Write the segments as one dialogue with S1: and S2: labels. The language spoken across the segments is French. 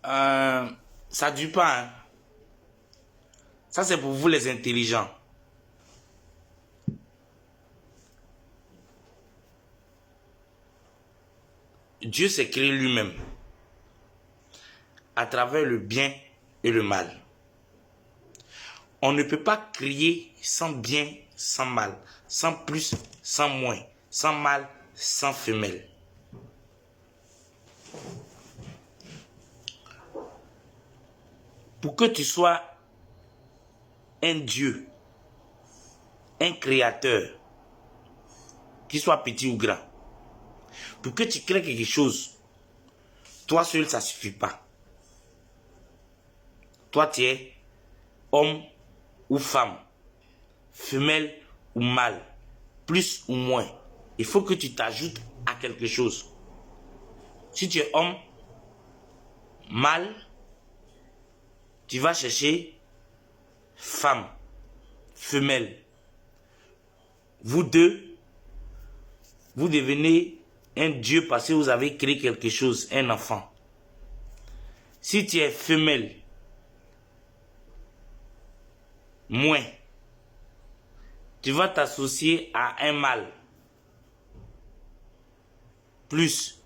S1: Ça ne dure pas. Hein. Ça, c'est pour vous les intelligents. Dieu s'est créé lui-même à travers le bien et le mal. On ne peut pas créer sans bien, sans mal, sans plus, sans moins, sans mâle, sans femelle. Pour que tu sois un Dieu, un créateur, qu'il soit petit ou grand, pour que tu crées quelque chose, toi seul, ça ne suffit pas. Toi, tu es homme ou femme, femelle ou mâle, plus ou moins. Il faut que tu t'ajoutes à quelque chose. Si tu es homme, mâle, tu vas chercher femme, femelle. Vous deux, vous devenez un Dieu parce que vous avez créé quelque chose, un enfant. Si tu es femelle, moins, tu vas t'associer à un mâle. Plus,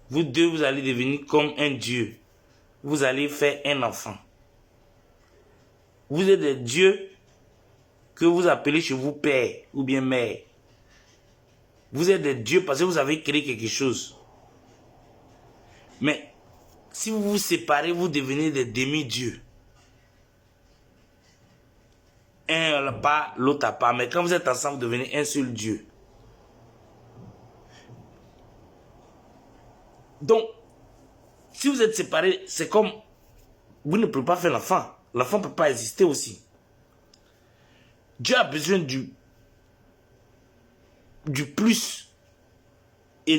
S1: vous deux, vous allez devenir comme un Dieu. Vous allez faire un enfant. Vous êtes des dieux que vous appelez chez vous père ou bien mère. Vous êtes des dieux parce que vous avez créé quelque chose. Mais si vous vous séparez, vous devenez des demi-dieux. Un n'a pas, l'autre n'a pas. Mais quand vous êtes ensemble, vous devenez un seul Dieu. Donc, si vous êtes séparés, c'est comme vous ne pouvez pas faire l'enfant. L'enfant ne peut pas exister aussi. Dieu a besoin du plus et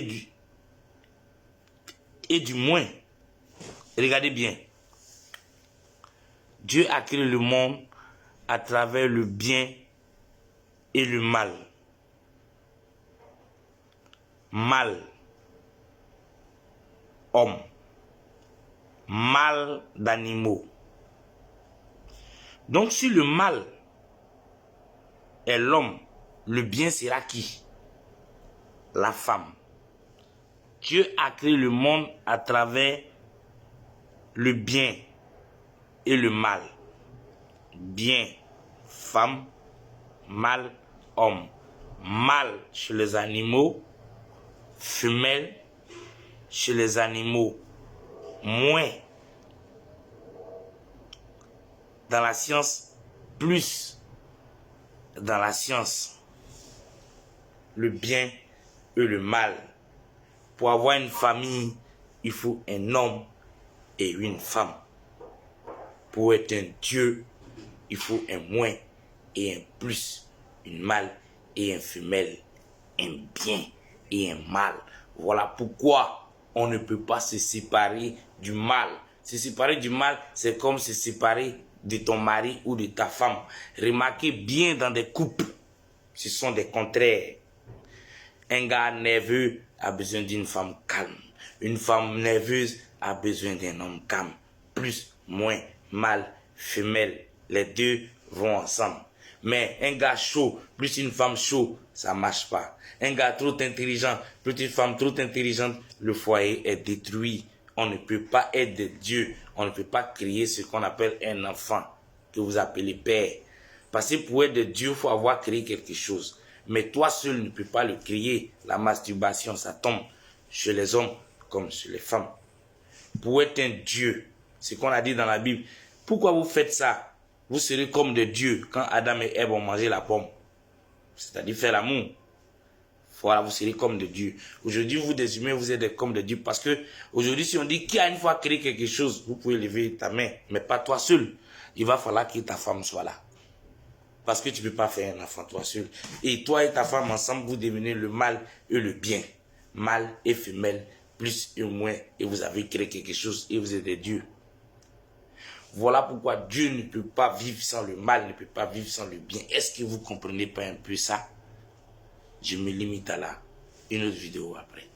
S1: du moins. Regardez bien. Dieu a créé le monde à travers le bien et le mal. Mal, homme. Mal d'animaux. Donc si le mal est l'homme, le bien sera qui? La femme. Dieu a créé le monde à travers le bien et le mal. Bien, femme, mal, homme. Mâle chez les animaux, femelle chez les animaux. Moins dans la science, plus dans la science. Le bien et le mal. Pour avoir une famille, il faut un homme et une femme. Pour être un Dieu, il faut un moins et un plus, une mâle et un femelle, un bien et un mal. Voilà pourquoi on ne peut pas se séparer du mal. Se séparer du mal, c'est comme se séparer de ton mari ou de ta femme. Remarquez bien dans des couples, ce sont des contraires. Un gars nerveux a besoin d'une femme calme. Une femme nerveuse a besoin d'un homme calme. Plus, moins, mâle, femelle, les deux vont ensemble. Mais un gars chaud, plus une femme chaude, ça ne marche pas. Un gars trop intelligent, plus une femme trop intelligente, le foyer est détruit. On ne peut pas être des dieux. On ne peut pas créer ce qu'on appelle un enfant, que vous appelez père. Parce que pour être des dieux, il faut avoir créé quelque chose. Mais toi seul ne peux pas le créer. La masturbation, ça tombe chez les hommes comme chez les femmes. Pour être un dieu, c'est ce qu'on a dit dans la Bible. Pourquoi vous faites ça? Vous serez comme des dieux quand Adam et Ève ont mangé la pomme. C'est-à-dire faire l'amour. Voilà, vous serez comme des dieux. Aujourd'hui, vous des humains, vous êtes comme des dieux. Parce que aujourd'hui, si on dit qui a une fois créé quelque chose, vous pouvez lever ta main, mais pas toi seul. Il va falloir que ta femme soit là. Parce que tu ne peux pas faire un enfant toi seul. Et toi et ta femme ensemble, vous devenez le mal et le bien. Mâle et femelle, plus et moins. Et vous avez créé quelque chose et vous êtes des dieux. Voilà pourquoi Dieu ne peut pas vivre sans le mal, ne peut pas vivre sans le bien. Est-ce que vous ne comprenez pas un peu ça? Je me limite à là. Une autre vidéo après.